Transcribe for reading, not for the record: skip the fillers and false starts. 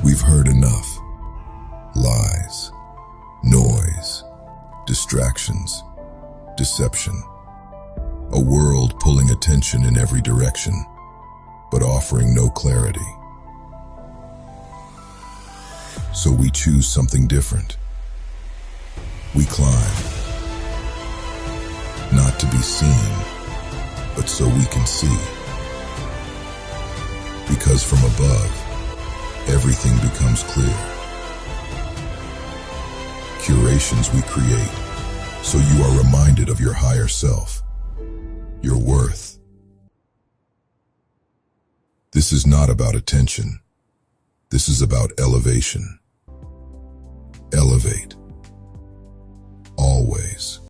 We've heard enough. Lies, noise, distractions, deception. A world pulling attention in every direction, but offering no clarity. So we choose something different. We climb, not to be seen, but so we can see. Because from above, everything becomes clear. Curations we create, so you are reminded of your higher self, your worth. This is not about attention. This is about elevation. Elevate. Always.